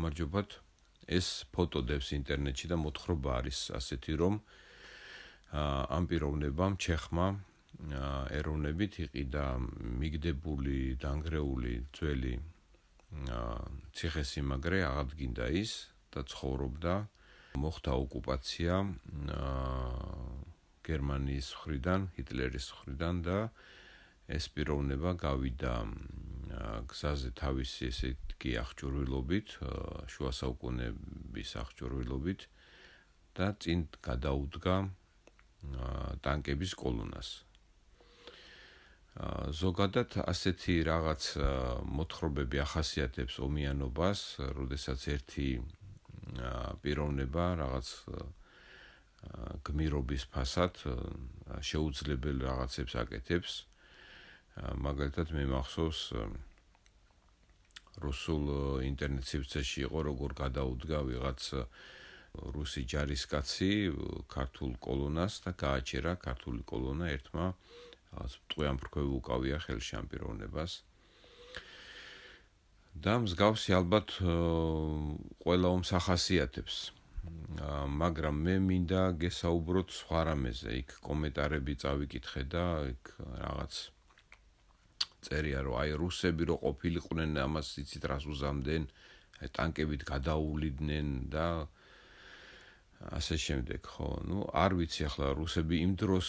გამარჯობათ. ეს ფოტო დევს ინტერნეტში და მოთხრობა არის ასეთი, რომ ამ პიროვნებამ ჩეხმა ეროვნებით იყიდა მიგდებული, დანგრეული ძველი ციხესიმაგრე, აღადგინდა ის და ცხოვრობდა. მოხდა ოკუპაცია გერმანიის მხრიდან, ჰიტლერის მხრიდან და ეს პიროვნება გავიდა გზაზე თავისი ესეთი აღჭურვილობით, შუა საუკუნეების აღჭურვილობით და წინ გადაუდგა ტანკების კოლონას. ზოგადად ასეთი რაღაც მოთხრობები ახასიათებს ომიანობას, როდესაც ერთი პიროვნება რაღაც გმირობის ფასად შეუძლებელ რაღაცებს აკეთებს. მაგალითად მე მახსოვს რუსულ ინტერნეტ სივრცეში იყო როგორ გადაუდგა ვიღაც რუსი ჯარისკაცი ქართულ კოლონას და გააჩერა ქართული კოლონა ერთმა ტყვეან ფრქვევი უკავია ხელში ამ პიროვნებას. და მსგავსი ალბათ ყველა ომს ახასიათებს. მაგრამ მე მინდა გესაუბროთ სხვა რამეზე. იქ კომენტარები წავიკითხე და იქ რაღაც წერია რომ აი რუსები რო ყოფილიყვნენ ამას იცით რას უზამდნენ, აი ტანკებით გადაუვლიდნენ და ასე შემდეგ, ხო? ნუ არ ვიცი ახლა რუსები იმ დროს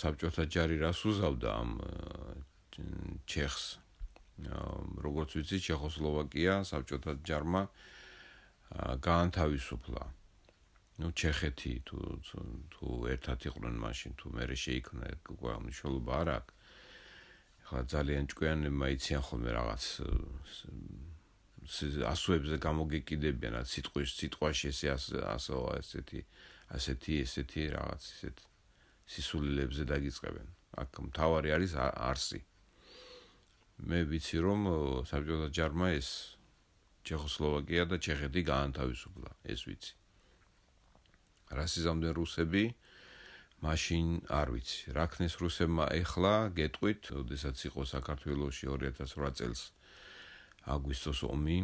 საბჭოთა ჯარი რას უზავდა ამ ჩეხს. როგორც ვიცი, ჩეხოსლოვაკია საბჭოთა ჯარმა გაანთავისუფლა. ნუ ჩეხეთი თუ ერთად იყვნენ მაშინ, თუ მერე შეიქმნა, უკვე მნიშვნელობა არ აქვს. ახლა ძალიან ჭკვიანებმა იციან ხოლმე რაღაც ასოებზე გამოგეკიდებიან სიტყვაში ესეთი რაღაც ისეთ სისულელებზე დაგიწყებენ. აქ მთავარი არის არსი. მე ვიცი რომ საბჭოთა ჯარმა ეს ჩეხოსლოვაკია და ჩეხეთი გაანთავისუფლა, ეს ვიცი. რას იზამდნენ რუსები? მაშინ არ ვიცი. რა ქნეს რუსებმა ეხლა გეტყვით, როდესაც იყო საქართველოში 2008 წელს აგვისტოს ომი.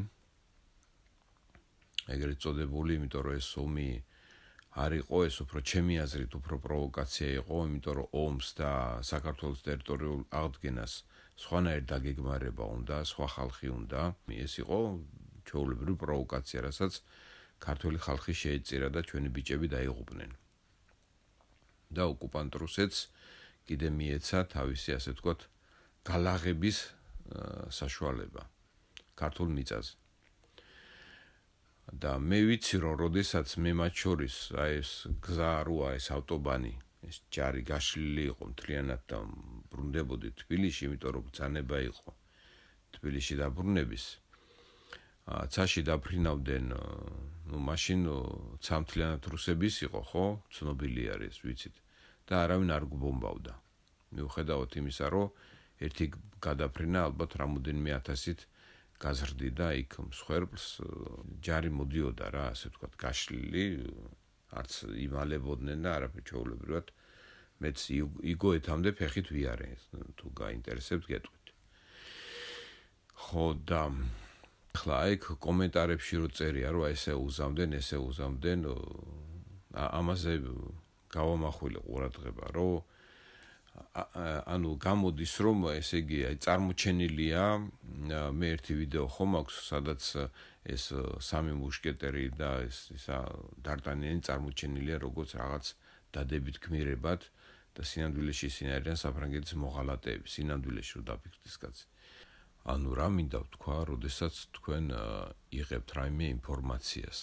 ეგრეთ წოდებული, იმიტომ რომ ეს ომი არ იყო, ეს უფრო ჩემი აზრით უფრო პროვოკაცია იყო, იმიტომ რომ ომს და საქართველოს ტერიტორიულ აღდგენას სხვანაირ დაგეგმარება უნდა, სხვა ხალხი უნდა. ეს იყო ჩვეულებრივი პროვოკაცია, რასაც ქართველი ხალხი შეეწირა და ჩვენი ბიჭები დაიღუპნენ. და ოკუპანტ რუსეთს კიდე მიეცა თავისი ასე ვთქვათ გალაღების საშუალება ქართულ მიწაზე. და მე ვიცი რომ როდესაც მე მათ შორის აი ეს გზა როა ეს ავტობანი ეს ჯარი გაშლილი იყო მთლიანად და ბრუნდებოდი თბილისში, იმიტომ რომ ბრძანება იყო თბილისში დაბრუნების. ცაში დაფრინავდნენ, ნუ მაშინ ცამთლიანად რუსების იყო, ხო? ცნობილი არის, ვიცით. და არავინ არ გბომბავდა. მიუხედავად იმისა, რომ ერთი გადაფრინა ალბათ რამოდენიმე ათასით გაზრდიდა იქ მსხვერპლს, ჯარი მოდიოდა რა, ასე ვთქვათ, გაშლილი, არც იმალებოდნენ და არაფერ ჩვეულებრივად მეც იგოეთამდე ფეხით ვიარე, თუ გაინტერესებთ გეტყვით. ხო და ახლა იქ კომენტარებში რო წერია, რომ ესე უზამდნენ, ამაზე გავამახვილე ყურადღება, რომ ანუ გამოდის რომ ესე იგი აი წარმოჩენილია, მე ერთი ვიდეო ხომ აქვს, სადაც ეს სამი მუშკეტერი და ისა დარტანიანი წარმოჩენილია როგორც რაღაც დადებით გმირებად და სინამდვილეში ისინი არიან საფრანგეთის მოღალატეები, სინამდვილეში რო დაფიქრდეს კაცი. ანუ რა მინდა ვთქვა, როდესაც თქვენ იღებთ რაიმე ინფორმაციას,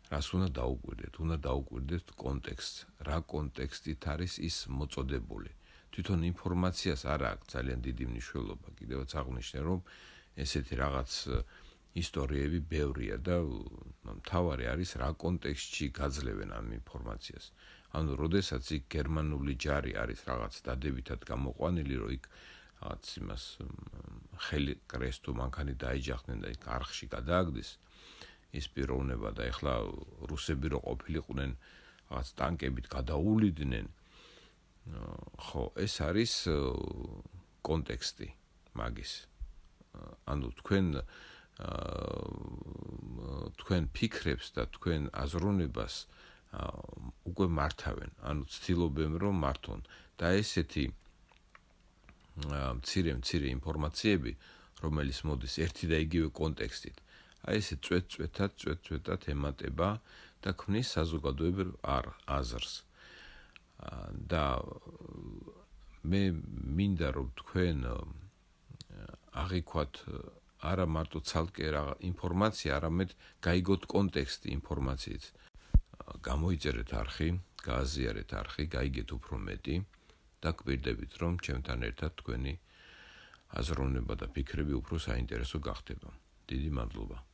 რას უნდა დაუკვირდეთ? უნდა დაუკვირდეთ კონტექსტს. რა კონტექსტით არის ის მოწოდებული? თვითონ ინფორმაციას არ აქვს ძალიან დიდი მნიშვნელობა. კიდევაც აღნიშნე, რომ ესეთი რაღაც ისტორიები ბევრია და მთავარი არის რა კონტექსტში გაძლევენ ამ ინფორმაციას. ანუ როდესაც იქ გერმანული ჯარი არის რაღაც დადებითად გამოყვანილი, რომ იქ რაღაც იმას ხელი კრეს თუ მანქანი დაიჯახდნენ და იქ არხში გადააგდეს ის პიროვნება და ეხლა რუსები რო ყოფილიყვნენ რაღაც ტანკებით გადაუვლიდნენ. ხო, ეს არის კონტექსტი მაგის. ანუ თქვენ თქვენ ფიქრებს და თქვენ აზროვნებას უკვე მართავენ, ანუ ცდილობენ რომ მართონ და ესეთი მცირე ინფორმაციები, რომელიც მოდის ერთი და იგივე კონტექსტით, აი ესე წვეთ-წვეთად ემატება და ქმნის საზოგადოებრივ აზრს. და მე მინდა რომ თქვენ აღიქვათ არა მარტო ცალკე რა ინფორმაცია, არამედ გაიგოთ კონტექსტი ინფორმაციით. გამოიწერეთ არხი, გააზიარეთ არხი, გაიგეთ უფრო მეტი და გვირდებით რომ ჩემთან ერთად თქვენი აზროვნება და ფიქრები უფრო საინტერესო გახდება. დიდი მადლობა.